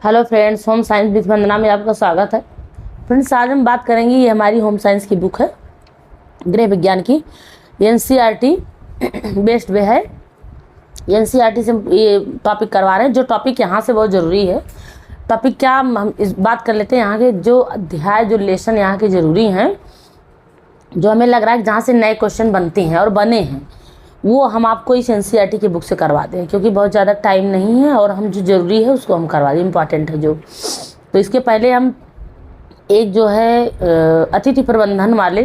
Hello friends, home science with Vandana में आपका स्वागत है। फ्रेंड्स, आज हम बात करेंगे, ये हमारी होम साइंस की बुक है, गृह विज्ञान की। एनसीईआरटी बेस्ड वे है। एनसीईआरटी से ये टॉपिक करवा रहे हैं। जो टॉपिक यहाँ से बहुत ज़रूरी है, टॉपिक क्या हम इस बात कर लेते हैं। यहाँ के जो अध्याय, जो लेसन यहाँ के ज़रूरी हैं, जो हमें लग रहा है कि जहाँ से नए क्वेश्चन बनते हैं और बने हैं, वो हम आपको इस एनसीईआरटी की बुक से करवा दें, क्योंकि बहुत ज़्यादा टाइम नहीं है और हम जो ज़रूरी है उसको हम करवा दें, इम्पॉर्टेंट है जो। तो इसके पहले हम एक जो है अतिथि प्रबंधन वाले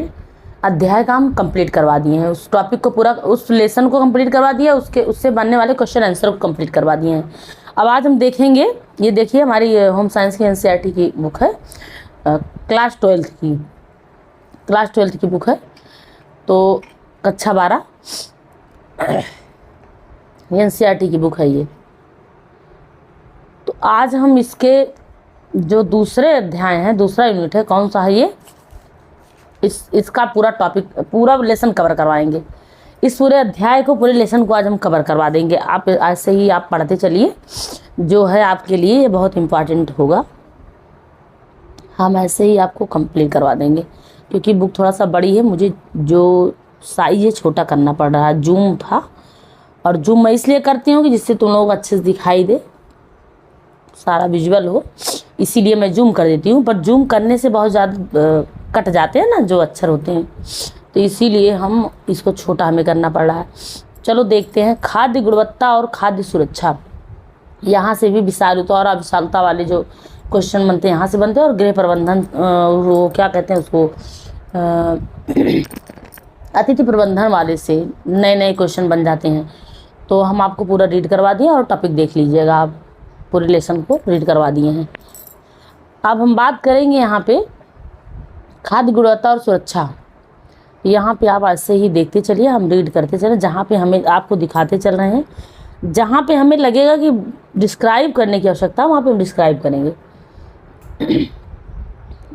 अध्याय का हम कंप्लीट करवा दिए हैं। उस टॉपिक को पूरा, उस लेसन को कंप्लीट करवा दिया, उससे बनने वाले क्वेश्चन आंसर को कंप्लीट करवा दिए हैं। अब आज हम देखेंगे, ये देखिए हमारी होम साइंस की एनसीईआरटी की बुक है, क्लास 12th की बुक है। तो कक्षा 12 एनसीईआरटी की बुक है ये। तो आज हम इसके जो दूसरे अध्याय हैं, दूसरा यूनिट है, कौन सा है ये, इसका पूरा टॉपिक, पूरा लेसन कवर करवाएंगे। इस पूरे अध्याय को, पूरे लेसन को आज हम कवर करवा देंगे। आप ऐसे ही आप पढ़ते चलिए, जो है आपके लिए ये बहुत इम्पॉर्टेंट होगा। हम ऐसे ही आपको कंप्लीट करवा देंगे, क्योंकि बुक थोड़ा सा बड़ी है, मुझे जो साइज है छोटा करना पड़ रहा है। जूम था, और जूम मैं इसलिए करती हूँ कि जिससे तुम लोग अच्छे से दिखाई दे, सारा विजुअल हो, इसीलिए मैं जूम कर देती हूँ। पर जूम करने से बहुत ज़्यादा कट जाते हैं ना जो अक्षर होते हैं, तो इसीलिए हम इसको छोटा हमें करना पड़ रहा है। चलो देखते हैं। खाद्य गुणवत्ता और खाद्य सुरक्षा, यहाँ से भी विषालुता और अविषालुता वाले जो क्वेश्चन बनते हैं यहाँ से बनते हैं। और गृह प्रबंधन, वो क्या कहते हैं उसको, अतिथि प्रबंधन वाले से नए नए क्वेश्चन बन जाते हैं। तो हम आपको पूरा रीड करवा दिए और टॉपिक देख लीजिएगा, आप पूरे लेसन को रीड करवा दिए हैं। अब हम बात करेंगे यहाँ पे खाद्य गुणवत्ता और सुरक्षा। यहाँ पे आप ऐसे ही देखते चलिए, हम रीड करते चले, जहाँ पे हमें आपको दिखाते चल रहे हैं। जहाँ पे हमें लगेगा कि डिस्क्राइब करने की आवश्यकता, वहाँ पे हम डिस्क्राइब करेंगे।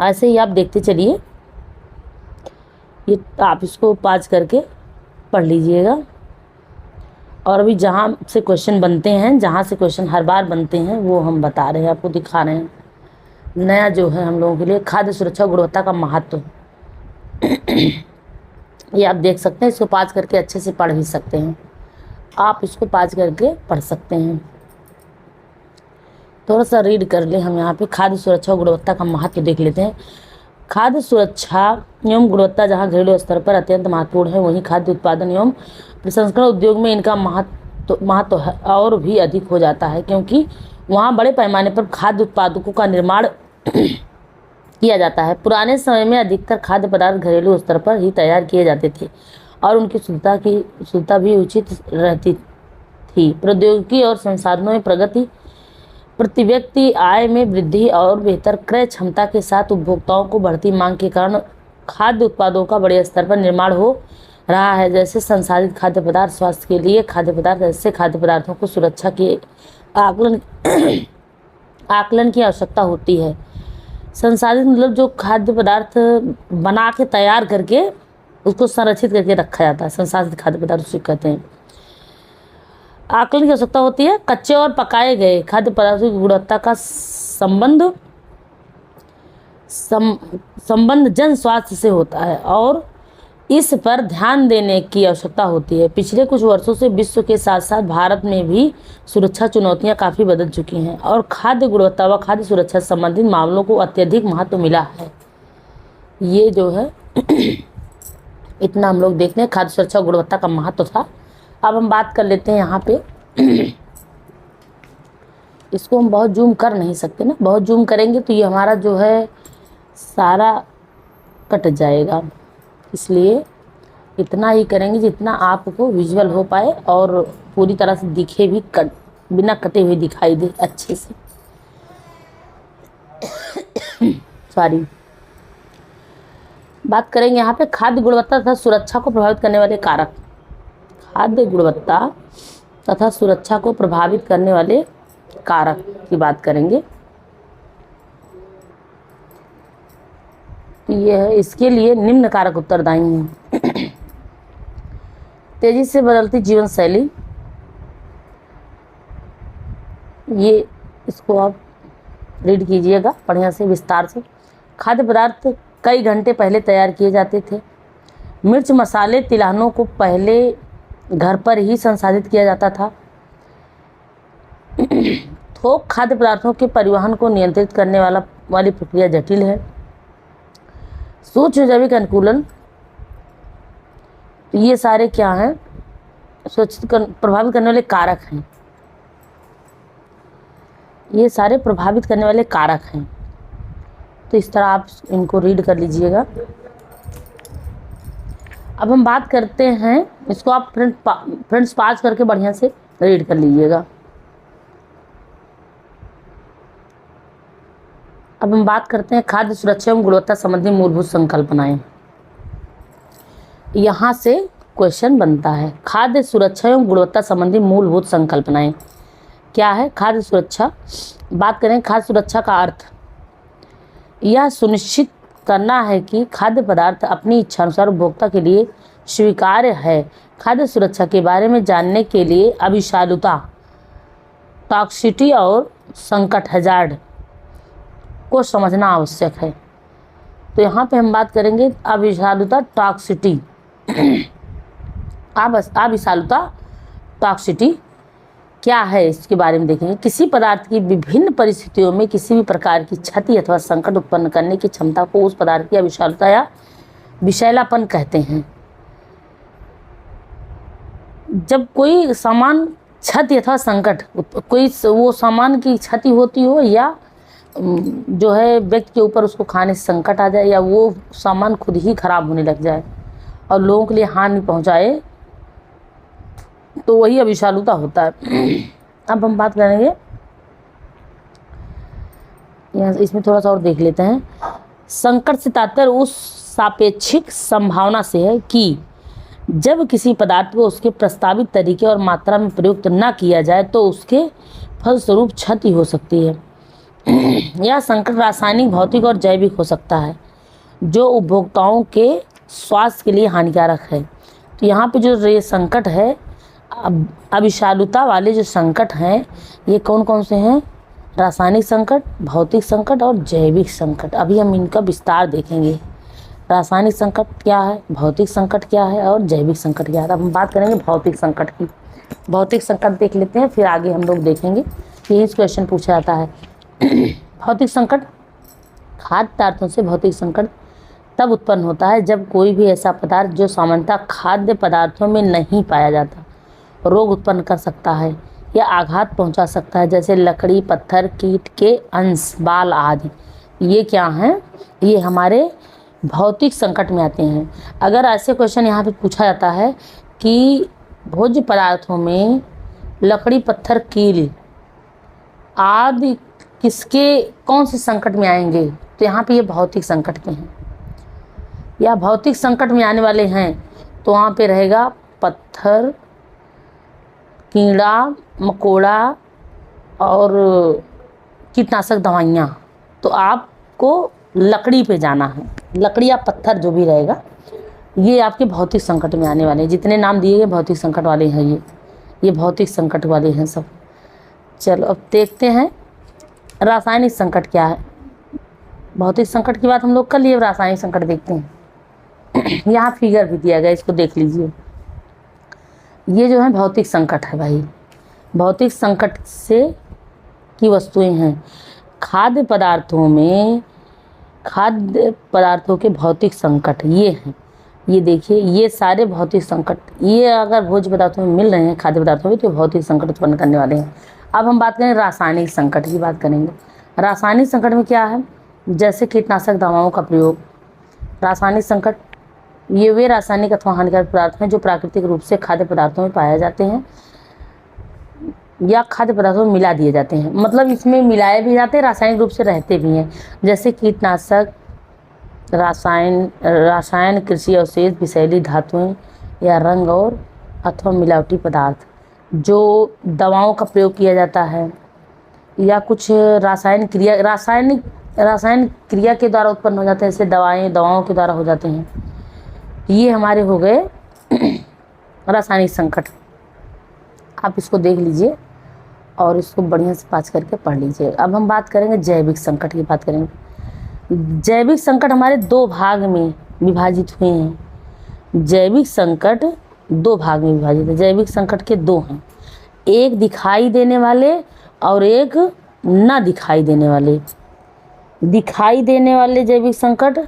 ऐसे ही आप देखते चलिए, ये आप इसको पाज करके पढ़ लीजिएगा। और अभी जहाँ से क्वेश्चन बनते हैं, जहाँ से क्वेश्चन हर बार बनते हैं, वो हम बता रहे हैं, आपको दिखा रहे हैं। नया जो है हम लोगों के लिए, खाद्य सुरक्षा गुणवत्ता का महत्व, ये आप देख सकते हैं। इसको पाज करके अच्छे से पढ़ भी सकते हैं, आप इसको पाज करके पढ़ सकते हैं। थोड़ा सा रीड कर ले हम यहाँ पे। खाद्य सुरक्षा और गुणवत्ता का महत्व देख लेते हैं। खाद्य सुरक्षा एवं गुणवत्ता जहाँ घरेलू स्तर पर अत्यंत महत्वपूर्ण है, वहीं खाद्य उत्पादन एवं प्रसंस्करण उद्योग में इनका महत्व और भी अधिक हो जाता है, क्योंकि वहाँ बड़े पैमाने पर खाद्य उत्पादों का निर्माण किया जाता है। पुराने समय में अधिकतर खाद्य पदार्थ घरेलू स्तर पर ही तैयार किए जाते थे और उनकी शुद्धता भी उचित रहती थी। प्रौद्योगिकी और संसाधनों में प्रगति, प्रति व्यक्ति आय में वृद्धि और बेहतर क्रय क्षमता के साथ उपभोक्ताओं को बढ़ती मांग के कारण खाद्य उत्पादों का बड़े स्तर पर निर्माण हो रहा है। जैसे संसाधित खाद्य पदार्थ, स्वास्थ्य के लिए खाद्य पदार्थ, ऐसे खाद्य पदार्थों को सुरक्षा के आकलन की आवश्यकता होती है। संसाधित मतलब जो खाद्य पदार्थ बना के तैयार करके उसको संरक्षित करके रखा जाता है, संसाधित खाद्य पदार्थ उसे कहते हैं। आकलन की आवश्यकता होती है। कच्चे और पकाए गए खाद्य पदार्थों की गुणवत्ता का संबंध जन स्वास्थ्य से होता है और इस पर ध्यान देने की आवश्यकता होती है। पिछले कुछ वर्षों से विश्व के साथ साथ भारत में भी सुरक्षा चुनौतियां काफ़ी बदल चुकी हैं और खाद्य गुणवत्ता व खाद्य सुरक्षा से संबंधित मामलों को अत्यधिक महत्व मिला है। ये जो है इतना हम लोग देखते हैं, खाद्य सुरक्षा और गुणवत्ता का महत्व था। अब हम बात कर लेते हैं यहाँ पे। इसको हम बहुत जूम कर नहीं सकते ना, बहुत जूम करेंगे तो ये हमारा जो है सारा कट जाएगा, इसलिए इतना ही करेंगे जितना आपको विजुअल हो पाए और पूरी तरह से दिखे भी, बिना कटे हुए दिखाई दे अच्छे से। सॉरी। बात करेंगे यहाँ पे खाद्य गुणवत्ता तथा सुरक्षा को प्रभावित करने वाले कारक। खाद्य गुणवत्ता तथा सुरक्षा को प्रभावित करने वाले कारक की बात करेंगे। ये है, इसके लिए निम्न कारक उत्तरदायी हैं। तेजी से बदलती जीवन शैली, ये इसको आप रीड कीजिएगा बढ़िया से, विस्तार से। खाद्य पदार्थ कई घंटे पहले तैयार किए जाते थे। मिर्च, मसाले, तिलहनों को पहले घर पर ही संसाधित किया जाता था। थोक खाद्य पदार्थों के परिवहन को नियंत्रित करने वाली प्रक्रिया जटिल है। सूक्ष्म जैविक अनुकूलन, ये सारे क्या हैं, प्रभावित करने वाले कारक हैं। ये सारे प्रभावित करने वाले कारक हैं। तो इस तरह आप इनको रीड कर लीजिएगा। अब हम बात करते हैं, इसको आप फ्रेंड्स पास करके बढ़िया से रीड कर लीजिएगा। अब हम बात करते हैं खाद्य सुरक्षा एवं गुणवत्ता संबंधी मूलभूत संकल्पनाएं। यहाँ से क्वेश्चन बनता है, खाद्य सुरक्षा एवं गुणवत्ता संबंधी मूलभूत संकल्पनाएं क्या है। खाद्य सुरक्षा, बात करें खाद्य सुरक्षा का अर्थ, यह सुनिश्चित करना है कि खाद्य पदार्थ अपनी इच्छानुसार उपभोक्ता के लिए स्वीकार्य है। खाद्य सुरक्षा के बारे में जानने के लिए अविषालुता, टॉक्सिसिटी और संकट, हैजार्ड को समझना आवश्यक है। तो यहाँ पे हम बात करेंगे अविषालुता, टॉक्सिसिटी। अविषालुता, टॉक्सिसिटी क्या है, इसके बारे में देखेंगे। किसी पदार्थ की विभिन्न परिस्थितियों में किसी भी प्रकार की क्षति अथवा संकट उत्पन्न करने की क्षमता को उस पदार्थ की अविषालुता या विषैलापन कहते हैं। जब कोई सामान क्षति अथवा संकट, कोई वो सामान की क्षति होती हो या जो है व्यक्ति के ऊपर उसको खाने से संकट आ जाए, या वो सामान खुद ही खराब होने लग जाए और लोगों के लिए हानि पहुंचाए, तो वही अविषालुता होता है। अब हम बात करेंगे, यहाँ इसमें थोड़ा सा और देख लेते हैं। संकट से तात्पर्य उस सापेक्षिक संभावना से है कि जब किसी पदार्थ को उसके प्रस्तावित तरीके और मात्रा में प्रयुक्त न किया जाए तो उसके फलस्वरूप क्षति हो सकती है। यह संकट रासायनिक, भौतिक और जैविक हो सकता है, जो उपभोक्ताओं के स्वास्थ्य के लिए हानिकारक है। तो यहाँ पे जो ये संकट है, अविषालुता वाले जो संकट हैं, ये कौन कौन से हैं, रासायनिक संकट, भौतिक संकट और जैविक संकट। अभी हम इनका विस्तार देखेंगे। रासायनिक संकट क्या है, भौतिक संकट क्या है और जैविक संकट क्या है। अब हम बात करेंगे भौतिक संकट की। भौतिक संकट देख लेते हैं, फिर आगे हम लोग देखेंगे कि इस क्वेश्चन पूछा जाता है। भौतिक संकट, खाद्य पदार्थों से भौतिक संकट तब उत्पन्न होता है जब कोई भी ऐसा पदार्थ जो सामान्यतः खाद्य पदार्थों में नहीं पाया जाता रोग उत्पन्न कर सकता है या आघात पहुंचा सकता है, जैसे लकड़ी, पत्थर, कीट के अंश, बाल आदि। ये क्या हैं, ये हमारे भौतिक संकट में आते हैं। अगर ऐसे क्वेश्चन यहाँ पे पूछा जाता है कि भोज्य पदार्थों में लकड़ी, पत्थर, कील आदि किसके कौन से संकट में आएंगे, तो यहाँ पे ये भौतिक संकट के हैं या भौतिक संकट में आने वाले हैं। तो वहाँ पे रहेगा पत्थर, कीड़ा मकोड़ा और कीटनाशक दवाइयाँ। तो आपको लकड़ी पे जाना है, लकड़ी या पत्थर जो भी रहेगा, ये आपके भौतिक संकट में आने वाले हैं। जितने नाम दिए गए भौतिक संकट वाले हैं, ये भौतिक संकट वाले हैं सब। चलो अब देखते हैं रासायनिक संकट क्या है। भौतिक संकट की बात हम लोग कर लिए, रासायनिक संकट देखते हैं। यहाँ फिगर भी दिया गया, इसको देख लीजिए। ये जो है भौतिक संकट है भाई, भौतिक संकट से की वस्तुएं हैं। खाद्य पदार्थों में, खाद्य पदार्थों के भौतिक संकट ये हैं। ये देखिए, ये सारे भौतिक संकट, ये अगर भोज्य पदार्थों में मिल रहे हैं, खाद्य पदार्थों में, तो भौतिक संकट उत्पन्न करने वाले हैं। अब हम बात करें रासायनिक संकट की, बात करेंगे। रासायनिक संकट में क्या है, जैसे कीटनाशक दवाओं का प्रयोग। रासायनिक संकट, ये वे रासायनिक अथवा हानिकारक पदार्थ हैं जो प्राकृतिक रूप से खाद्य पदार्थों में पाए जाते हैं या खाद्य पदार्थों में मिला दिए जाते हैं। मतलब इसमें मिलाए भी जाते हैं, रासायनिक रूप से रहते भी हैं, जैसे कीटनाशक, रसायन, कृषि अवशेष, विषैली धातुएं या रंग और अथवा मिलावटी पदार्थ जो दवाओं का प्रयोग किया जाता है, या कुछ रासायनिक क्रिया के द्वारा उत्पन्न हो जाते हैं, जैसे दवाओं के द्वारा हो जाते हैं। ये हमारे हो गए रासायनिक संकट। आप इसको देख लीजिए। और इसको बढ़िया से पाँच करके पढ़ लीजिए। अब हम बात करेंगे जैविक संकट की बात करेंगे। जैविक संकट हमारे दो भाग में विभाजित हुए हैं। जैविक संकट दो भाग में विभाजित है। जैविक संकट के दो हैं, एक दिखाई देने वाले और एक ना दिखाई देने वाले। दिखाई देने वाले जैविक संकट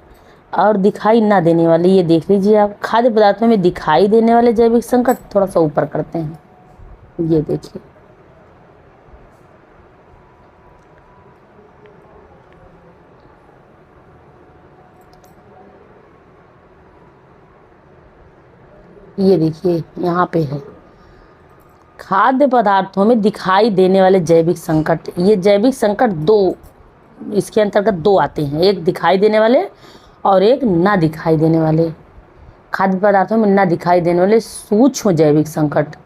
और दिखाई ना देने वाले, ये देख लीजिए आप। खाद्य पदार्थों में दिखाई देने वाले जैविक संकट थोड़ा सा ऊपर करते हैं, ये देखिए। ये देखिए यहाँ पे है खाद्य पदार्थों में दिखाई देने वाले जैविक संकट। ये जैविक संकट दो, इसके अंतर्गत दो आते हैं, एक दिखाई देने वाले और एक ना दिखाई देने वाले। खाद्य पदार्थों में ना दिखाई देने वाले सूक्ष्म जैविक संकट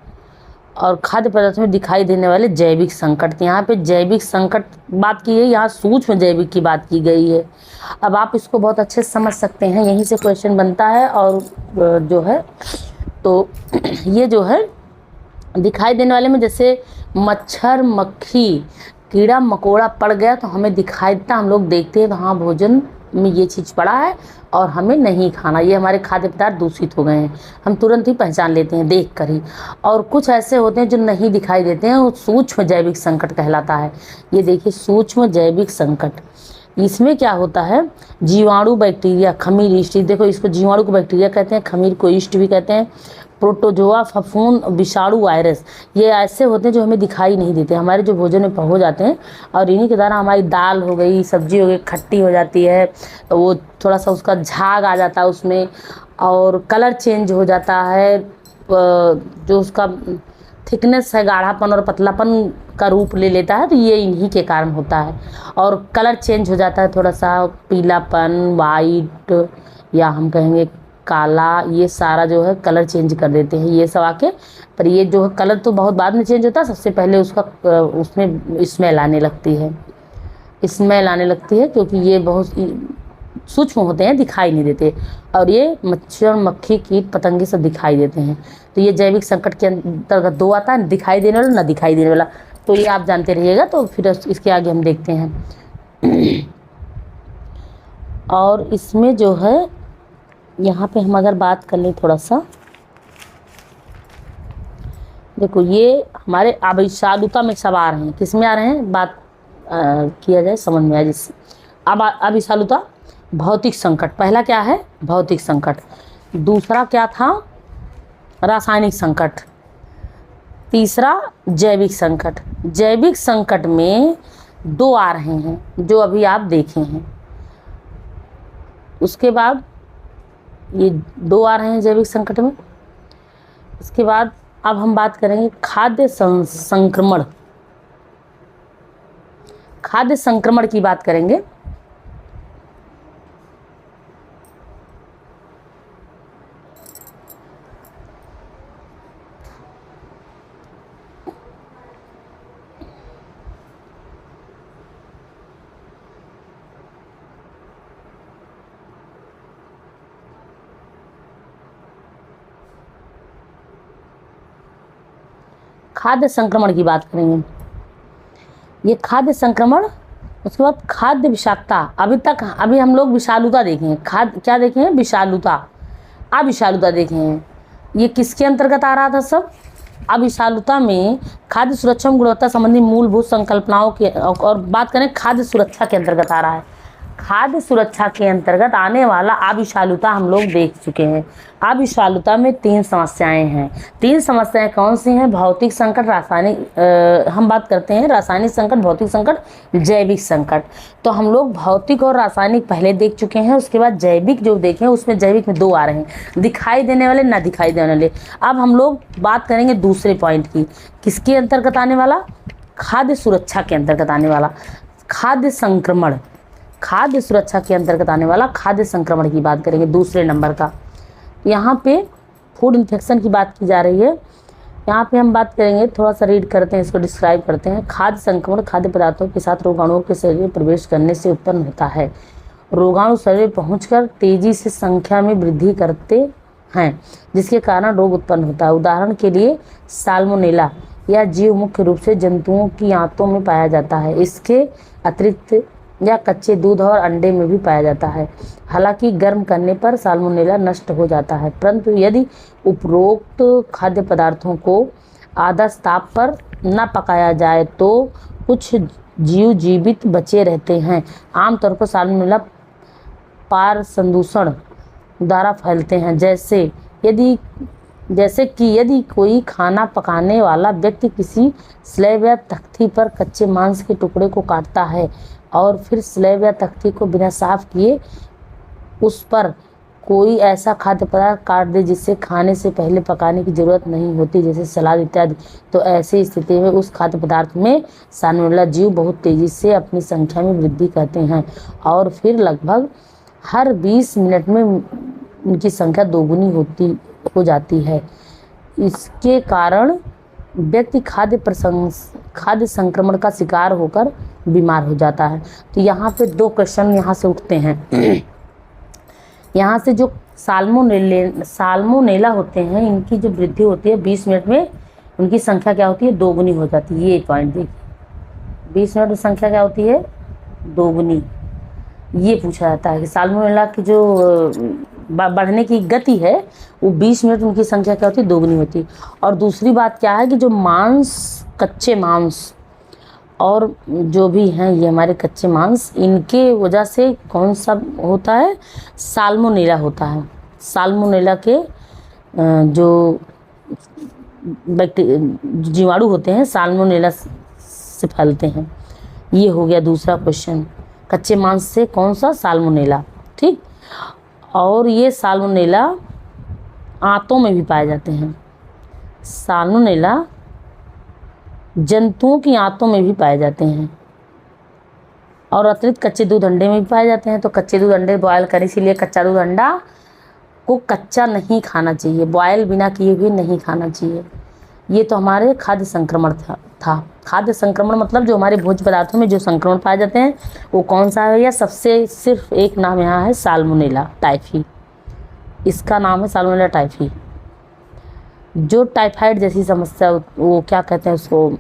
और खाद्य पदार्थों में दिखाई देने वाले जैविक संकट। यहाँ पे जैविक संकट बात की है, यहाँ सूक्ष्म जैविक की बात की गई है। अब आप इसको बहुत अच्छे से समझ सकते हैं, यहीं से क्वेश्चन बनता है। और जो है तो ये जो है दिखाई देने वाले में जैसे मच्छर मक्खी कीड़ा मकोड़ा पड़ गया तो हमें दिखाई देता, हम लोग देखते हैं तो हाँ भोजन में ये चीज़ पड़ा है और हमें नहीं खाना, ये हमारे खाद्य पदार्थ दूषित हो गए हैं, हम तुरंत ही पहचान लेते हैं देख कर ही। और कुछ ऐसे होते हैं जो नहीं दिखाई देते हैं, वो सूक्ष्म जैविक संकट कहलाता है। ये देखिए सूक्ष्म जैविक संकट, इसमें क्या होता है, जीवाणु बैक्टीरिया खमीर ईस्ट, देखो इसको जीवाणु को बैक्टीरिया कहते हैं, खमीर को ईस्ट भी कहते हैं, प्रोटोजोआ फफूंद विषाणु वायरस, ये ऐसे होते हैं जो हमें दिखाई नहीं देते, हमारे जो भोजन में हो जाते हैं और इन्हीं के द्वारा हमारी दाल हो गई, सब्जी हो गई, खट्टी हो जाती है, तो वो थोड़ा सा उसका झाग आ जाता है उसमें और कलर चेंज हो जाता है, जो उसका थिकनेस है गाढ़ापन और पतलापन का रूप ले लेता है, तो ये इन्हीं के कारण होता है। और कलर चेंज हो जाता है, थोड़ा सा पीलापन, वाइट या हम कहेंगे काला, ये सारा जो है कलर चेंज कर देते हैं ये सब आके। पर ये जो है कलर तो बहुत बाद में चेंज होता है, सबसे पहले उसका उसमें स्मेल आने लगती है, स्मेल आने लगती है, क्योंकि ये बहुत सूक्ष्म होते हैं, दिखाई नहीं देते। और ये मच्छर मक्खी कीट पतंगे सब दिखाई देते हैं। तो ये जैविक संकट के अंतर्गत दो आता है, दिखाई देने वाला, ना दिखाई देने वाला। तो ये आप जानते रहिएगा, तो फिर इसके आगे हम देखते हैं। और इसमें जो है यहाँ पे हम अगर बात कर लें थोड़ा सा, देखो ये हमारे अविषालुता में सब आ रहे हैं, किस में आ रहे हैं, बात किया जाए समझ में आए जिससे। अब अविषालुता, भौतिक संकट, पहला क्या है भौतिक संकट, दूसरा क्या था रासायनिक संकट, तीसरा जैविक संकट। जैविक संकट में दो आ रहे हैं जो अभी आप देखे हैं, उसके बाद ये दो आ रहे हैं जैविक संकट में। इसके बाद अब हम बात करेंगे खाद्य संक्रमण, खाद्य संक्रमण की बात करेंगे। खाद्य संक्रमण की बात करेंगे, ये खाद्य संक्रमण, उसके बाद खाद्य विषाक्तता। अभी हम लोग विषालुता देखे हैं, खाद्य क्या देखे हैं, विषालुता, अविषालुता देखे हैं। ये किसके अंतर्गत आ रहा था सब, अविषालुता में खाद्य सुरक्षा में गुणवत्ता संबंधी मूलभूत संकल्पनाओं के, और बात करें खाद्य सुरक्षा के अंतर्गत आ रहा है। खाद्य सुरक्षा के अंतर्गत आने वाला अविषालुता हम लोग देख चुके हैं। अविषालुता में तीन समस्याएं हैं। तीन समस्याएं कौन सी हैं, भौतिक संकट, रासायनिक, हम बात करते हैं रासायनिक संकट, भौतिक संकट, जैविक संकट। तो हम लोग भौतिक और रासायनिक पहले देख चुके हैं, उसके बाद जैविक जो देखें उसमें जैविक में दो आ रहे हैं, दिखाई देने वाले, ना दिखाई देने वाले। अब हम लोग बात करेंगे दूसरे पॉइंट की, किसके अंतर्गत आने वाला, खाद्य सुरक्षा के अंतर्गत आने वाला खाद्य संक्रमण, खाद्य सुरक्षा के अंतर्गत आने वाला खाद्य संक्रमण की बात करेंगे दूसरे नंबर का। यहाँ पे फूड इन्फेक्शन की बात की जा रही है, यहाँ पे हम बात करेंगे, थोड़ा सा रीड करते हैं, इसको डिस्क्राइब करते हैं। खाद्य संक्रमण खाद्य पदार्थों के साथ रोगाणुओं के शरीर में प्रवेश करने से उत्पन्न होता है। रोगाणु शरीर में पहुंचकर तेजी से संख्या में वृद्धि करते हैं, जिसके कारण रोग उत्पन्न होता है। उदाहरण के लिए साल्मोनेला, यह जीव मुख्य रूप से जंतुओं की आंतों में पाया जाता है। इसके अतिरिक्त यह कच्चे दूध और अंडे में भी पाया जाता है। हालांकि गर्म करने पर साल्मोनेला नष्ट हो जाता है, परंतु यदि उपरोक्त खाद्य पदार्थों को आदर्श ताप पर न पकाया जाए तो कुछ जीव जीवित बचे रहते हैं। आमतौर पर साल्मोनेला पार संदूषण द्वारा फैलते हैं, जैसे कि यदि कोई खाना पकाने वाला व्यक्ति किसी स्लैब या तख्ती पर कच्चे मांस के टुकड़े को काटता है और फिर स्लैब या तख्ती को बिना साफ किए उस पर कोई ऐसा खाद्य पदार्थ काट दे जिससे खाने से पहले पकाने की जरूरत नहीं होती, जैसे सलाद इत्यादि, तो ऐसी स्थिति में उस खाद्य पदार्थ में साल्मोनेला जीव बहुत तेजी से अपनी संख्या में वृद्धि करते हैं और फिर लगभग हर 20 मिनट में उनकी संख्या दोगुनी हो जाती है। इसके कारण व्यक्ति खाद्य संक्रमण का शिकार होकर बीमार हो जाता है। तो यहाँ पे 2 क्वेश्चन यहाँ से उठते हैं। यहाँ से जो साल्मोनेला होते हैं, इनकी जो वृद्धि होती है 20 मिनट में उनकी संख्या क्या होती है, दोगुनी हो जाती है। ये पॉइंट देखिए, 20 मिनट में संख्या क्या होती है, दोगुनी। ये पूछा जाता है कि साल्मोनेला की जो बढ़ने की गति है वो 20 मिनट उनकी संख्या क्या होती है, दोगुनी होती है। और दूसरी बात क्या है कि जो कच्चे मांस और जो भी हैं ये हमारे कच्चे मांस, इनके वजह से कौन सा होता है, साल्मोनेला होता है। साल्मोनेला के जो जीवाणु होते हैं साल्मोनेला से फैलते हैं। ये हो गया दूसरा क्वेश्चन, कच्चे मांस से कौन सा, साल्मोनेला। ठीक, और ये साल्मोनेला आंतों में भी पाए जाते हैं। साल्मोनेला जंतुओं की आंतों में भी पाए जाते हैं और अतिरिक्त कच्चे दूध अंडे में भी पाए जाते हैं। तो कच्चे दूध अंडे बॉयल करें, इसीलिए कच्चा दूध अंडा को कच्चा नहीं खाना चाहिए, बॉयल बिना किए हुए नहीं खाना चाहिए। ये तो हमारे खाद्य संक्रमण था। खाद्य संक्रमण मतलब जो हमारे भोज्य पदार्थों में जो संक्रमण पाए जाते हैं वो कौन सा है, या सबसे सिर्फ एक नाम यहाँ है, साल्मोनेला टाइफी। इसका नाम है साल्मोनेला टाइफी। जो टाइफाइड जैसी समस्या, वो क्या कहते हैं उसको,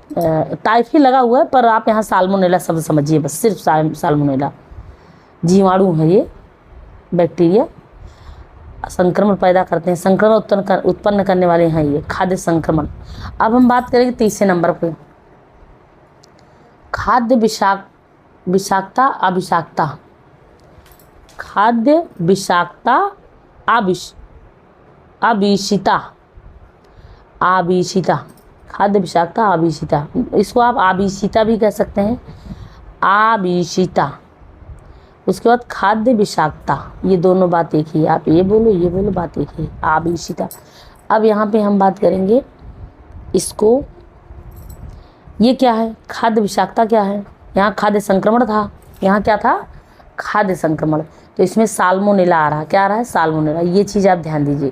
टाइफी लगा हुआ है, पर आप यहाँ साल्मोनेला शब्द समझिए बस, सिर्फ साल्मोनेला जीवाणु है। ये बैक्टीरिया संक्रमण पैदा करते हैं, संक्रमण उत्पन्न करने वाले हैं ये खाद्य संक्रमण। अब हम बात करेंगे तीसरे नंबर पे, खाद्य विषाक्तता अविषाक्तता। खाद्य विषाक्तता आविषिता, खाद्य विषाक्तता आविषिता, इसको आप आविषिता भी कह सकते हैं, आविषिता। उसके बाद खाद्य विषाक्तता, ये दोनों बात एक ही है, आप ये बोलो बात एक ही, आविषिता। अब यहाँ पे हम बात करेंगे इसको, ये क्या है, खाद्य विषाक्तता क्या है। यहाँ खाद्य संक्रमण था, यहाँ क्या था, खाद्य संक्रमण। तो इसमें साल्मोनेला आ रहा है, क्या आ रहा है, साल्मोनेला। ये चीज़ आप ध्यान दीजिए।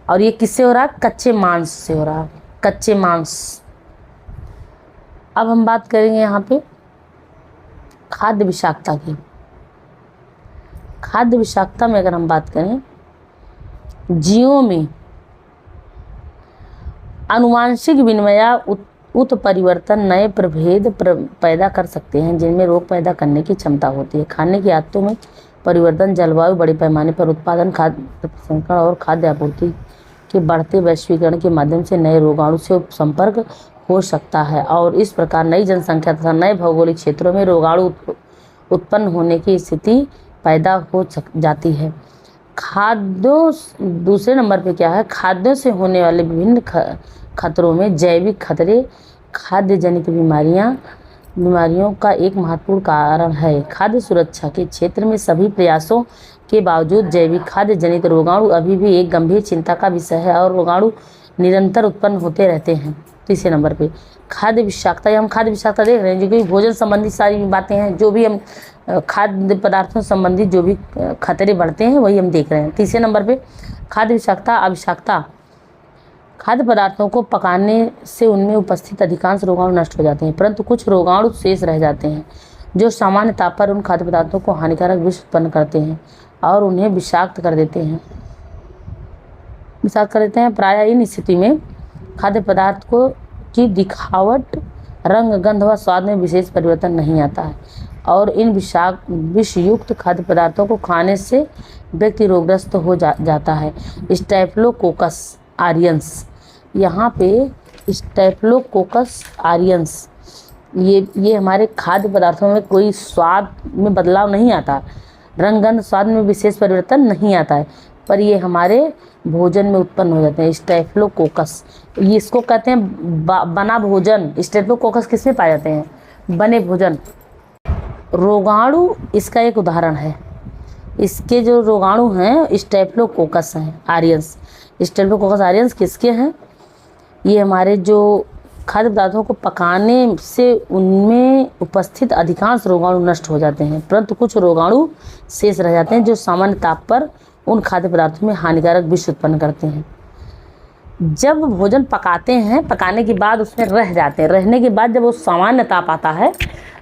और ये किससे हो रहा है, कच्चे मांस से हो रहा है, कच्चे मांस। अब हम बात करेंगे यहाँ पे खाद्य विषाक्तता की। खाद्य विषाक्तता में अगर हम बात करें, जीवों में आनुवांशिक विनिमय या उत्परिवर्तन नए प्रभेद पैदा कर सकते हैं जिनमें रोग पैदा करने की क्षमता होती है। खाने की आदतों में परिवर्तन, जलवायु, बड़े पैमाने पर उत्पादन, खाद्य प्रसंस्करण और खाद्य आपूर्ति के बढ़ते वैश्वीकरण के माध्यम से नए रोगाणु से संपर्क हो सकता है और इस प्रकार नई जनसंख्या तथा नए भौगोलिक क्षेत्रों में रोगाणु उत्पन्न होने की स्थिति पैदा हो जाती है। खाद्यों, दूसरे नंबर पे क्या है, खाद्यों से होने वाले विभिन्न खतरों में जैविक खतरे खाद्य जनित बीमारियों का एक महत्वपूर्ण कारण है। खाद्य सुरक्षा के क्षेत्र में सभी प्रयासों के बावजूद जैविक खाद्य जनित रोगाणु अभी भी एक गंभीर चिंता का विषय है और रोगाणु निरंतर उत्पन्न होते रहते हैं। तीसरे नंबर पे खाद्य विषाक्तता, हम खाद्य विषाक्तता देख रहे हैं, जो कि भोजन संबंधी सारी बातें हैं, जो भी हम खाद्य पदार्थों संबंधित जो भी खतरे बढ़ते हैं वही हम देख रहे हैं। तीसरे नंबर पे खाद्य विषाक्तता अविषाक्तता। खाद्य पदार्थों को पकाने से उनमें उपस्थित अधिकांश रोगाणु नष्ट हो जाते हैं, परंतु कुछ रोगाणु शेष रह जाते हैं जो सामान्य ताप पर उन खाद्य पदार्थों को हानिकारक विष उत्पन्न करते हैं और उन्हें विषाक्त कर देते हैं। प्रायः इन स्थिति में खाद्य पदार्थ को की दिखावट, रंग, गंध व स्वाद में विशेष परिवर्तन नहीं आता है और इन विषयुक्त खाद्य पदार्थों को खाने से व्यक्ति रोगग्रस्त हो जाता है। स्टेफिलोकोकस आरियंस, यहाँ पे स्टेफिलोकोकस आरियंस ये हमारे खाद्य पदार्थों में कोई स्वाद में बदलाव नहीं आता, रंग, गंध, स्वाद में विशेष परिवर्तन नहीं आता है, पर ये हमारे भोजन में उत्पन्न हो जाते हैं। स्टेफिलोकोकस, ये इसको कहते हैं बना भोजन। स्टेफिलोकोकस किस में पाए जाते हैं? बने भोजन। रोगाणु इसका एक उदाहरण है। इसके जो रोगाणु हैं स्टेफिलोकोकस हैं आरियंस। स्टेफिलोकोकस आरियंस किसके हैं? ये हमारे जो खाद्य पदार्थों को पकाने से उनमें उपस्थित अधिकांश रोगाणु नष्ट हो जाते हैं, परंतु कुछ रोगाणु शेष रह जाते हैं जो सामान्य ताप पर उन खाद्य पदार्थों में हानिकारक विष उत्पन्न करते हैं। जब भोजन पकाते हैं, पकाने के बाद उसमें रह जाते हैं, रहने के बाद जब वो सामान्य ताप आता है,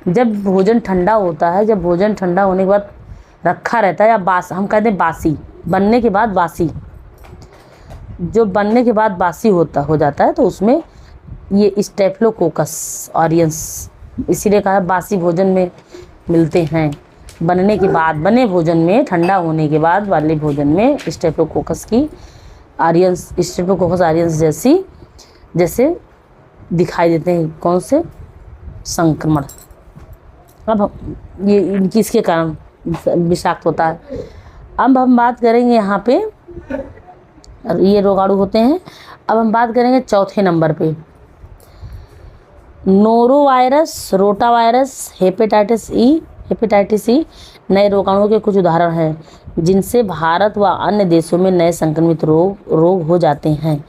जब भोजन ठंडा होता है, जब भोजन ठंडा होने के बाद रखा रहता है या हम कहते हैं बासी, बनने के बाद बासी, जो बनने के बाद बासी हो जाता है, तो उसमें ये स्टेफिलोकोकस ऑरियंस, इसीलिए कहा बासी भोजन में मिलते हैं। बनने के बाद, बने भोजन में, ठंडा होने के बाद वाले भोजन में स्टेफिलोकोकस आरियंस जैसे दिखाई देते हैं। कौन से? संक्रमण। अब ये किसके कारण विषाक्त होता है? अब हम बात करेंगे यहाँ पे, ये रोगाणु होते हैं। अब हम बात करेंगे चौथे नंबर पे, नोरोवायरस, रोटावायरस, हेपेटाइटिस ई नए रोगाणुओं के कुछ उदाहरण हैं जिनसे भारत व अन्य देशों में नए संक्रमित रोग हो जाते हैं।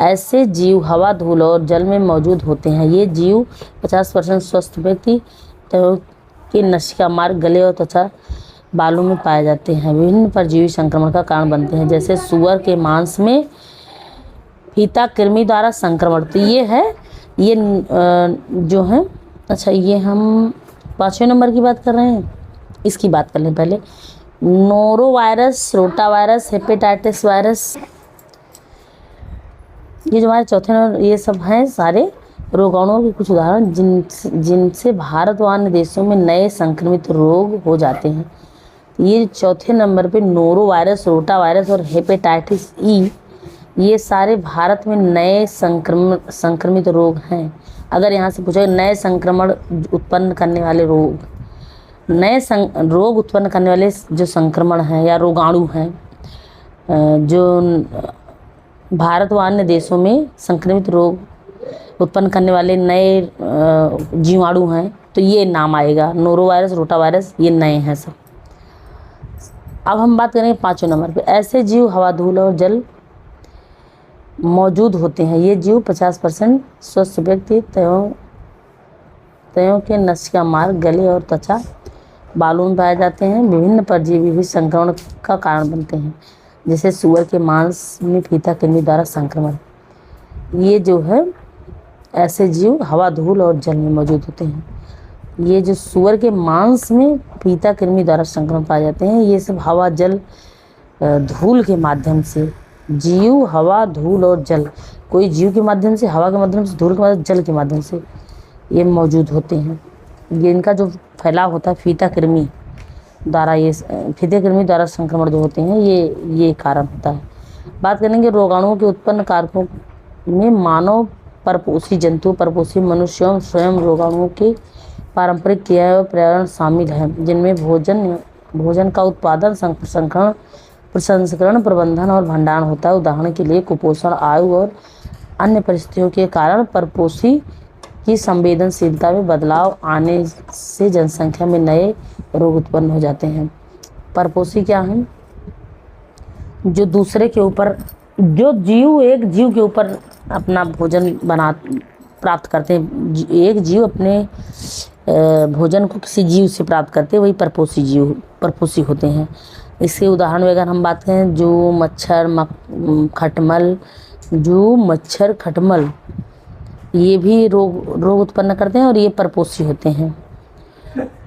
ऐसे जीव हवा, धूल और जल में मौजूद होते हैं। ये जीव 50% स्वस्थ व्यक्ति के नसिका मार्ग, गले और त्वचा, बालों में पाए जाते हैं। विभिन्न परजीवी संक्रमण का कारण बनते हैं, जैसे सुअर के मांस में फीता कृमि द्वारा संक्रमण। तो ये है, ये जो है, अच्छा ये हम 5वें नंबर की बात कर रहे हैं, इसकी बात कर लें पहले। नोरोवायरस, रोटावायरस, हेपेटाइटिस वायरस, ये जो हमारे चौथे नंबर, ये सब हैं सारे रोगाणुओं के कुछ उदाहरण जिनसे भारत व अन्य देशों में नए संक्रमित रोग हो जाते हैं। ये चौथे नंबर पे नोरोवायरस, रोटावायरस और हेपेटाइटिस ई, ये सारे भारत में नए संक्रमित रोग हैं। अगर यहाँ से पूछा नए संक्रमण उत्पन्न करने वाले रोग, नए रोग उत्पन्न करने वाले जो संक्रमण हैं या रोगाणु हैं, जो भारत व अन्य देशों में संक्रमित रोग उत्पन्न करने वाले नए जीवाणु हैं, तो ये नाम आएगा। नोरोवायरस, रोटावायरस, ये नए हैं सब। अब हम बात करेंगे 5वें नंबर पे, ऐसे जीव हवा, धूल और जल मौजूद होते हैं। ये जीव 50% स्वस्थ व्यक्ति, त्वचा के नसिका मार्ग, गले और त्वचा, बालों में पाए जाते हैं। विभिन्न परजीवी भी संक्रमण का कारण बनते हैं, जैसे सुअर के मांस में फीता कृमि द्वारा संक्रमण। ये जो है ऐसे जीव हवा, धूल और जल में मौजूद होते हैं। ये जो सुअर के मांस में फीता कृमि द्वारा संक्रमण पाए जाते हैं, ये सब हवा, जल, धूल के माध्यम से, जीव, हवा, धूल और जल, कोई जीव के माध्यम से, हवा के माध्यम से, धूल के माध्यम से, जल के माध्यम से ये मौजूद होते हैं। ये इनका जो फैलाव होता है फीता कृमि द्वारा, ये फीता कृमि द्वारा संक्रमण जो होते हैं, ये कारण होता है। बात करेंगे रोगाणुओं के उत्पन्न कारकों में मानव, परपोषी जंतु, परपोषी मनुष्यों, स्वयं रोगाणुओं की पारंपरिक क्रिया और पर्यावरण शामिल हैं, जिनमें भोजन का उत्पादन, प्रसंस्करण, प्रबंधन और भंडारण होता है। उदाहरण के लिए कुपोषण, आयु और अन्य परिस्थितियों के कारण परपोषी की संवेदनशीलता में बदलाव आने से जनसंख्या में नए रोग उत्पन्न हो जाते हैं। परपोषी क्या हैं? जो दूसरे के ऊपर, जो जीव एक जीव के ऊपर अपना भोजन प्राप्त करते हैं, एक जीव अपने भोजन को किसी जीव से प्राप्त करते हैं, वही परपोषी होते हैं। इसके उदाहरण में अगर हम बात करें, जो मच्छर, खटमल, ये भी रोग उत्पन्न करते हैं और ये परपोषी होते हैं।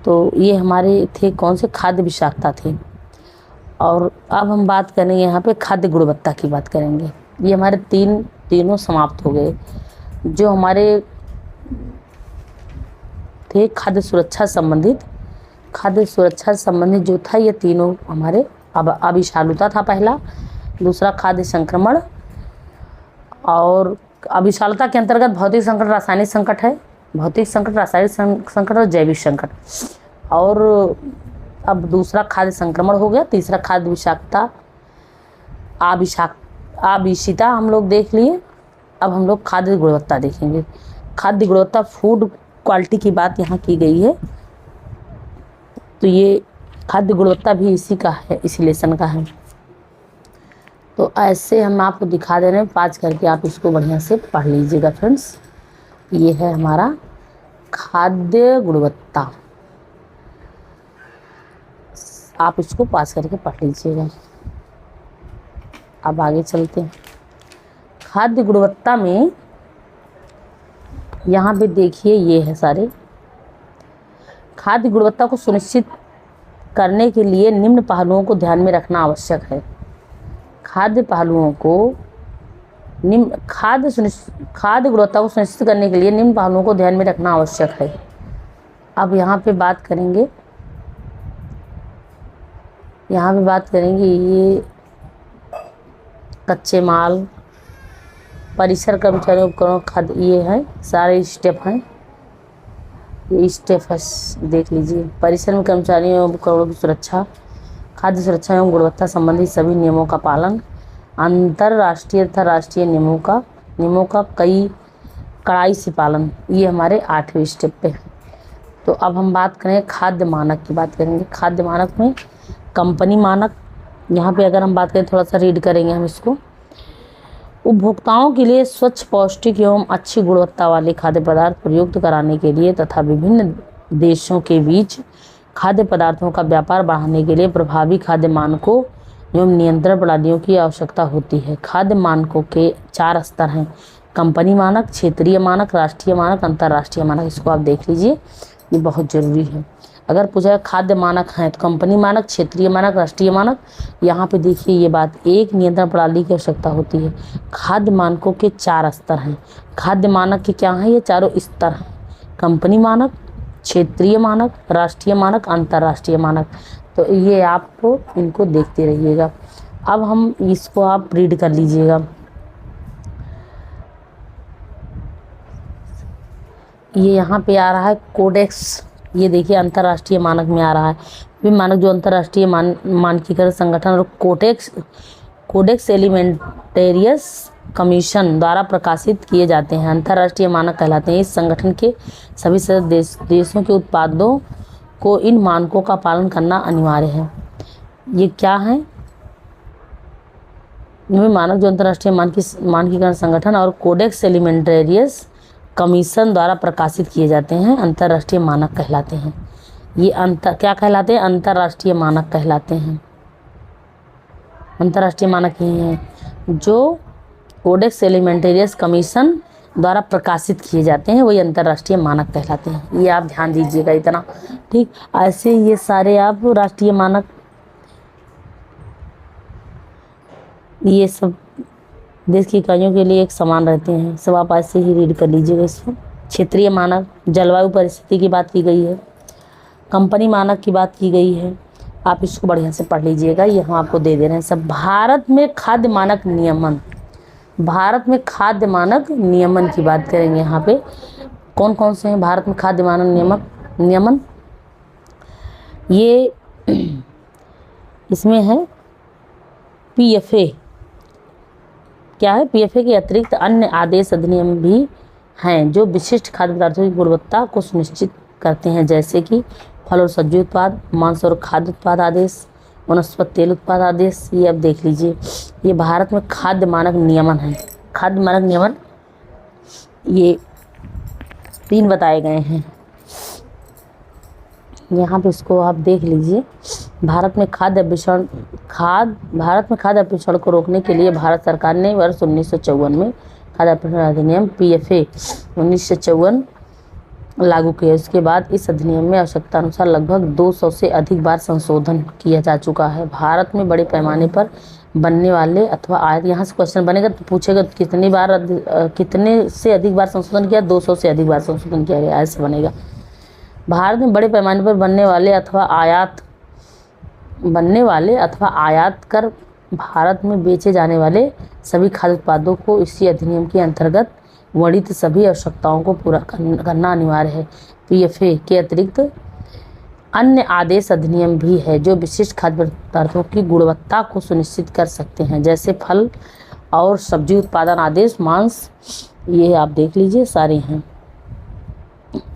तो ये हमारे थे कौन से? खाद्य विषाक्तता थे। और अब हम बात करेंगे यहाँ पे खाद्य गुणवत्ता की बात करेंगे। ये हमारे 3 तीनों समाप्त हो गए। जो हमारे थे खाद्य सुरक्षा संबंधित जो था, ये तीनों हमारे अब अविषालुता था पहला, दूसरा खाद्य संक्रमण, और अविषालुता के अंतर्गत भौतिक संकट, रासायनिक संकट है, भौतिक संकट, रासायनिक संकट और जैविक संकट। और अब दूसरा खाद्य संक्रमण हो गया, तीसरा खाद्य विषाक्तता, आविषिता हम लोग देख लिए। अब हम लोग खाद्य गुणवत्ता देखेंगे। खाद्य गुणवत्ता, फूड क्वालिटी की बात यहाँ की गई है, तो ये खाद्य गुणवत्ता भी इसी का है, इसी लेसन का है। तो ऐसे हम आपको दिखा दे रहे हैं, 5 करके आप इसको बढ़िया से पढ़ लीजिएगा फ्रेंड्स। ये है हमारा खाद्य गुणवत्ता, आप इसको 5 करके पढ़ लीजिएगा। अब आगे चलते हैं। खाद्य गुणवत्ता में यहाँ पे देखिए, ये है सारे। खाद्य गुणवत्ता को सुनिश्चित करने के लिए निम्न पहलुओं को ध्यान में रखना आवश्यक है। खाद्य गुणवत्ता को सुनिश्चित करने के लिए निम्न पहलुओं को ध्यान में रखना आवश्यक है। अब यहाँ पे बात करेंगे, ये कच्चे माल, परिसर, कर्मचारी, उपकरणों, खाद्य, ये है सारे स्टेप हैं। ये स्टेप है, देख लीजिए। परिसर में कर्मचारियों एवं उपकरणों की सुरक्षा, खाद्य सुरक्षा एवं गुणवत्ता संबंधी सभी नियमों का पालन, अंतर्राष्ट्रीय तथा राष्ट्रीय नियमों का कड़ाई से पालन, ये हमारे 8वें स्टेप पे है। तो अब हम बात करें खाद्य मानक की, बात करेंगे। खाद्य मानक में कंपनी मानक, यहाँ पे अगर हम बात करें, थोड़ा सा रीड करेंगे हम इसको। उपभोक्ताओं के लिए स्वच्छ, पौष्टिक एवं अच्छी गुणवत्ता वाले खाद्य पदार्थ प्रयुक्त कराने के लिए तथा विभिन्न देशों के बीच खाद्य पदार्थों का व्यापार बढ़ाने के लिए प्रभावी खाद्य मानकों एवं नियंत्रण प्रणालियों की आवश्यकता होती है। खाद्य मानकों के 4 स्तर हैं: कंपनी मानक, क्षेत्रीय मानक, राष्ट्रीय मानक, अंतर्राष्ट्रीय मानक। इसको आप देख लीजिए, ये बहुत ज़रूरी है। अगर पूछा खाद्य मानक हैं तो कंपनी मानक, क्षेत्रीय मानक, राष्ट्रीय मानक। यहाँ पे देखिए ये बात, एक नियंत्रण प्रणाली की आवश्यकता होती है। खाद्य मानकों के 4 स्तर हैं। खाद्य मानक के क्या हैं? ये चारों स्तर हैं: कंपनी मानक, क्षेत्रीय मानक, राष्ट्रीय मानक, अंतर्राष्ट्रीय मानक। तो ये आप इनको देखते रहिएगा। अब हम इसको आप रीड कर लीजिएगा। ये यहाँ पे आ रहा है कोडेक्स, ये देखिए अंतर्राष्ट्रीय मानक में आ रहा है। वे मानक जो अंतर्राष्ट्रीय मानकीकरण संगठन और कोडेक्स एलिमेंटेरियस कमीशन द्वारा प्रकाशित किए जाते हैं, अंतर्राष्ट्रीय मानक कहलाते हैं। इस संगठन के सभी सदस्य देशों के उत्पादों को इन मानकों का पालन करना अनिवार्य है। ये क्या है? वे मानक जो अंतर्राष्ट्रीय मानकीकरण संगठन और कोडेक्स एलिमेंटेरियस कमीशन द्वारा प्रकाशित किए जाते हैं, अंतर्राष्ट्रीय मानक कहलाते हैं। ये क्या कहलाते हैं? अंतर्राष्ट्रीय मानक कहलाते हैं। अंतर्राष्ट्रीय मानक ये हैं जो कोडेक्स एलिमेंटेरियस कमीशन द्वारा प्रकाशित किए जाते हैं, वही अंतर्राष्ट्रीय मानक कहलाते हैं। ये आप ध्यान दीजिएगा इतना, ठीक। ऐसे ये सारे आप राष्ट्रीय मानक, ये सब देश की इकाइयों के लिए एक समान रहते हैं, सब आप ऐसे ही रीड कर लीजिएगा इसको। क्षेत्रीय मानक, जलवायु परिस्थिति की बात की गई है। कंपनी मानक की बात की गई है, आप इसको बढ़िया से पढ़ लीजिएगा। ये हम आपको दे दे रहे हैं सब। भारत में खाद्य मानक नियमन, भारत में खाद्य मानक नियमन की बात करेंगे। यहाँ पे कौन कौन से हैं भारत में खाद्य मानक नियमन? ये इसमें है PFA। क्या है? PFA के अतिरिक्त अन्य आदेश अधिनियम भी हैं जो विशिष्ट खाद्य पदार्थों की गुणवत्ता को सुनिश्चित करते हैं, जैसे कि फल और सब्जी उत्पाद, मांस और खाद्य उत्पाद आदेश, वनस्पति तेल उत्पाद आदेश। ये अब देख लीजिए, ये भारत में खाद्य मानक नियमन है। खाद्य मानक नियमन ये 3 बताए गए हैं यहाँ पे, इसको आप देख लीजिए। भारत में खाद्य अपशिष्ट को रोकने के लिए भारत सरकार ने वर्ष 1954 में खाद्य अपशिष्ट अधिनियम PFA 1954 लागू किया। इसके बाद इस अधिनियम में आवश्यकता अनुसार लगभग 200 से अधिक बार संशोधन किया जा चुका है। भारत में बड़े पैमाने पर बनने वाले अथवा आयत, यहाँ से क्वेश्चन बनेगा तो पूछेगा कितनी बार कितने से अधिक बार संशोधन किया, 200 से अधिक बार संशोधन किया गया, ऐसे बनेगा। भारत में बड़े पैमाने पर बनने वाले अथवा आयात कर भारत में बेचे जाने वाले सभी खाद्य उत्पादों को इसी अधिनियम के अंतर्गत वर्णित सभी आवश्यकताओं को पूरा करना अनिवार्य है। पीएफए के अतिरिक्त अन्य आदेश अधिनियम भी है जो विशिष्ट खाद्य पदार्थों की गुणवत्ता को सुनिश्चित कर सकते हैं, जैसे फल और सब्जी उत्पादन आदेश, मांस, ये आप देख लीजिए सारे हैं।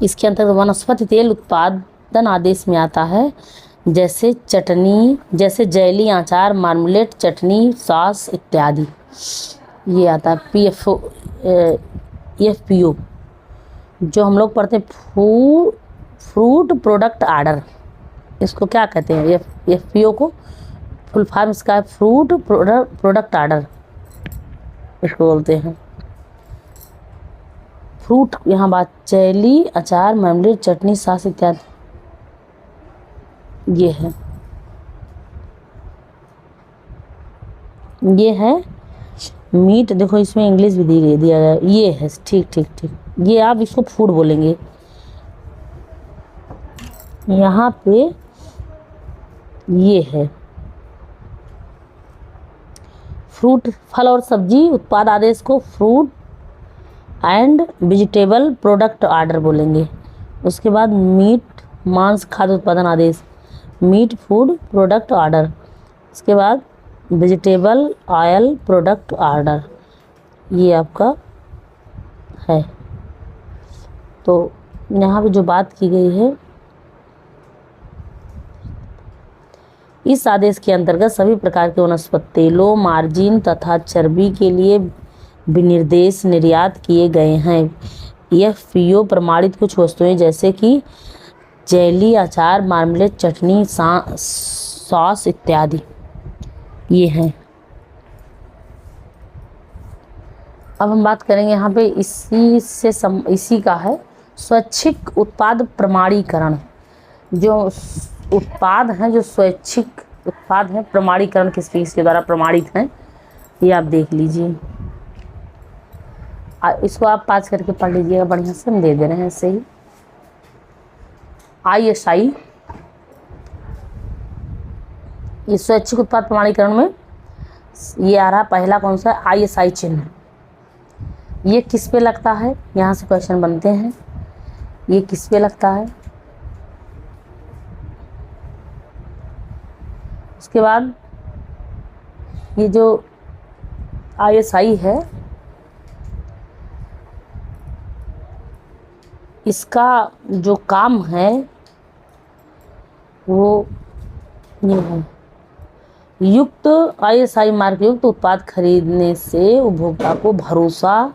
इसके अंतर्गत वनस्पति तेल उत्पादन आदेश में आता है, जैसे चटनी, जैसे जैली, अचार, मार्मलेट, चटनी, सॉस इत्यादि, ये आता है। एफपीओ जो हम लोग पढ़ते हैं फ्रूट प्रोडक्ट आर्डर, इसको क्या कहते हैं? एफपीओ को फुल फॉर्म इसका है फ्रूट प्रोडक्ट आर्डर, इसको बोलते हैं। फ्रूट यहाँ बात चैली, अचार, मार्मलेट, चटनी, सॉस इत्यादि, ये है मीट। देखो इसमें इंग्लिश भी दिया गया, ये है ठीक, ये आप इसको फूड बोलेंगे। यहाँ पे ये है फ्रूट, फल और सब्जी उत्पाद आदेश को fruit and vegetable product order बोलेंगे। उसके बाद मीट, मांस खाद्य उत्पादन आदेश, मीट फूड प्रोडक्ट आर्डर। इसके बाद वेजिटेबल ऑयल प्रोडक्ट आर्डर, ये आपका है। तो यहाँ पे जो बात की गई है, इस आदेश के अंतर्गत सभी प्रकार के वनस्पति तेलों, मार्जिन तथा चर्बी के लिए विनिर्देश निर्यात किए गए हैं। यह पीओ प्रमाणित कुछ वस्तुएं जैसे कि जेली, अचार, मार्मलेट, चटनी, सॉस इत्यादि, ये हैं। अब हम बात करेंगे यहाँ पे इसी का है स्वैच्छिक उत्पाद प्रमाणीकरण। जो उत्पाद हैं, जो स्वैच्छिक उत्पाद हैं, प्रमाणीकरण किसके द्वारा प्रमाणित हैं, ये आप देख लीजिए। इसको आप पास करके पढ़ लीजिएगा बढ़िया से, हम दे दे रहे हैं ऐसे ही। ISI, ये स्वैच्छिक उत्पाद प्रमाणीकरण में ये आ रहा पहला कौन सा है? ISI चिन्ह। ये किस पे लगता है? यहाँ से क्वेश्चन बनते हैं, ये किस पे लगता है? उसके बाद ये जो ISI है, इसका जो काम है वो ये है, युक्त ISI मार्क युक्त उत्पाद खरीदने से उपभोक्ता को भरोसा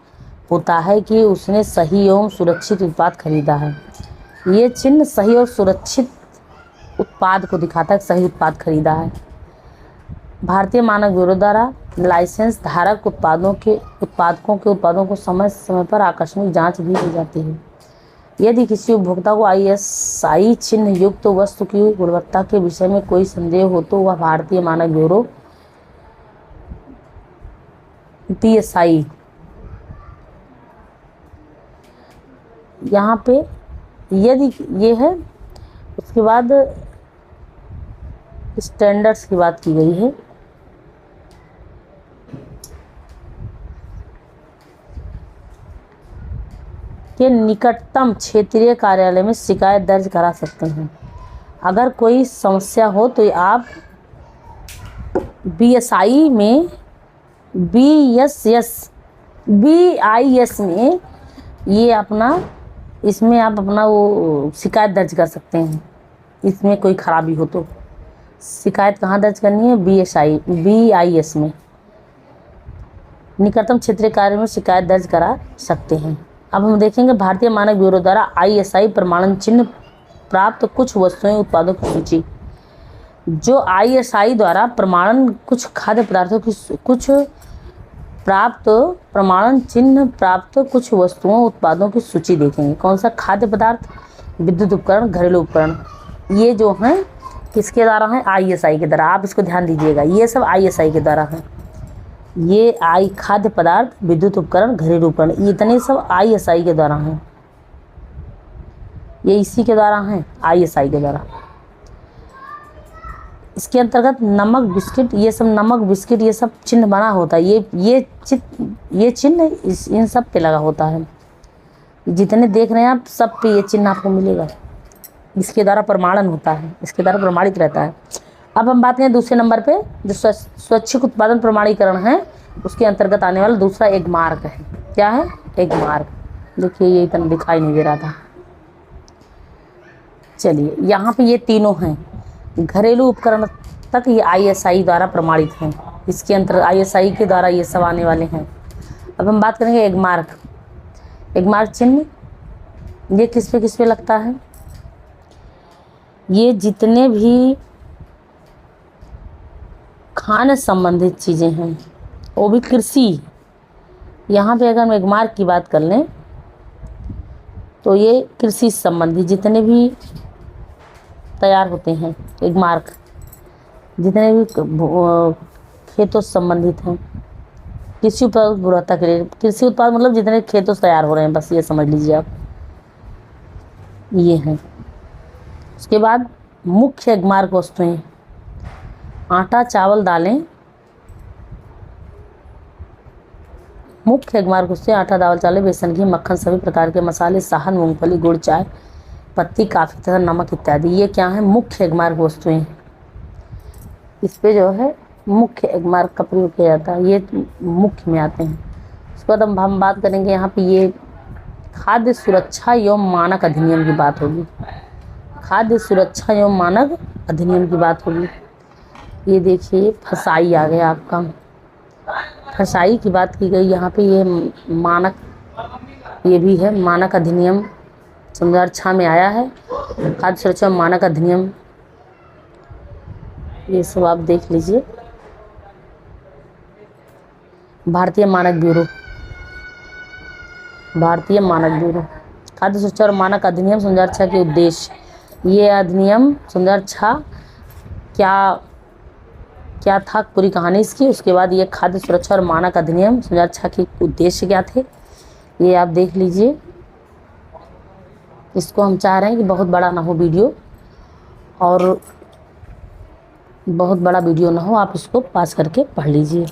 होता है कि उसने सही एवं सुरक्षित उत्पाद खरीदा है। ये चिन्ह सही और सुरक्षित उत्पाद को दिखाता है, सही उत्पाद खरीदा है। भारतीय मानक ब्यूरो द्वारा लाइसेंस धारक उत्पादों को समय समय पर आकस्मिक जांच भी की जाती है। यदि किसी उपभोक्ता को ISI चिन्ह युक्त वस्तु की गुणवत्ता के विषय में कोई संदेह हो तो वह भारतीय मानक ब्यूरो PSI यहाँ पे यदि ये है। उसके बाद स्टैंडर्ड्स की बात की गई है। के निकटतम क्षेत्रीय कार्यालय में शिकायत दर्ज करा सकते हैं। अगर कोई समस्या हो तो आप BIS में ये अपना, इसमें आप अपना वो शिकायत दर्ज कर सकते हैं। इसमें कोई खराबी हो तो शिकायत कहाँ दर्ज करनी है? BIS में, निकटतम क्षेत्रीय कार्यालय में शिकायत दर्ज करा सकते हैं। अब हम देखेंगे भारतीय मानक ब्यूरो द्वारा ISI प्रमाणन चिन्ह प्राप्त कुछ वस्तुएं उत्पादों की सूची। जो ISI द्वारा प्रमाणन कुछ खाद्य पदार्थों की कुछ प्राप्त प्रमाणन चिन्ह प्राप्त कुछ वस्तुओं उत्पादों की सूची देखेंगे। कौन सा? खाद्य पदार्थ, विद्युत उपकरण, घरेलू उपकरण। ये जो हैं किसके द्वारा है? ISI के द्वारा। आप इसको ध्यान दीजिएगा, ये सब ISI के द्वारा है। ये खाद्य पदार्थ, विद्युत उपकरण, घरेलू उपकरण, इतने सब ISI के द्वारा हैं। ये इसी के द्वारा है, ISI के द्वारा। इसके अंतर्गत नमक, बिस्किट, ये सब नमक, बिस्किट, ये सब चिन्ह बना होता है। ये चिन्ह इन सब पे लगा होता है। जितने देख रहे हैं आप, सब पे ये चिन्ह आपको मिलेगा। इसके द्वारा प्रमाणन होता है, इसके द्वारा प्रमाणित रहता है। अब हम बात करें दूसरे नंबर पे, जो स्वैच्छिक उत्पादन प्रमाणीकरण है, उसके अंतर्गत आने वाला दूसरा एगमार्क है। क्या है? एगमार्क। देखिए ये इतना दिखाई नहीं दे रहा था। चलिए, यहाँ पे ये तीनों हैं। घरेलू उपकरण तक ये ISI द्वारा प्रमाणित हैं। इसके अंतर्गत ISI के द्वारा ये सब आने वाले हैं। अब हम बात करेंगे एगमार्क। एगमार्क चिन्ह ये किस पे लगता है? ये जितने भी खाने संबंधित चीज़ें हैं, वो भी कृषि, यहाँ पे अगर हम एगमार्क की बात कर लें तो ये कृषि संबंधी जितने भी तैयार होते हैं, एगमार्क जितने भी खेतों से संबंधित हैं, कृषि उत्पाद गुणवत्ता के लिए। कृषि उत्पाद मतलब जितने खेतों से तैयार हो रहे हैं, बस ये समझ लीजिए आप, ये हैं। उसके बाद मुख्य एगमार्क वस्तुएं, आटा, चावल, दालें। मुख्य एगमार्क वस्तुएं आटा, दाल, चावल, बेसन, घी, मक्खन, सभी प्रकार के मसाले, शहद, मूंगफली, गुड़, चाय पत्ती, काफ़ी तथा नमक इत्यादि। ये क्या है? मुख्य एगमार्क वस्तुएं। इस पे जो है मुख्य एगमार्क का प्रयोग किया जाता है, ये मुख्य में आते हैं। उसके बाद हम बात करेंगे, यहाँ पे ये खाद्य सुरक्षा एवं मानक अधिनियम की बात होगी। खाद्य सुरक्षा एवं मानक अधिनियम की बात होगी। ये देखिए फसाई आ गया आपका, फसाई की बात की गई। यहाँ पे ये मानक, ये भी है मानक अधिनियम 2006 में आया है। खाद्य सुरक्षा मानक अधिनियम, ये सब आप देख लीजिए। भारतीय मानक ब्यूरो, भारतीय मानक ब्यूरो, खाद्य सुरक्षा और मानक अधिनियम 2006 के उद्देश्य। ये अधिनियम 2006 क्या था, पूरी कहानी इसकी। उसके बाद ये खाद्य सुरक्षा और मानक अधिनियम 2006 के उद्देश्य क्या थे, ये आप देख लीजिए। इसको हम चाह रहे हैं कि बहुत बड़ा ना हो वीडियो, और बहुत बड़ा वीडियो ना हो, आप इसको पास करके पढ़ लीजिए।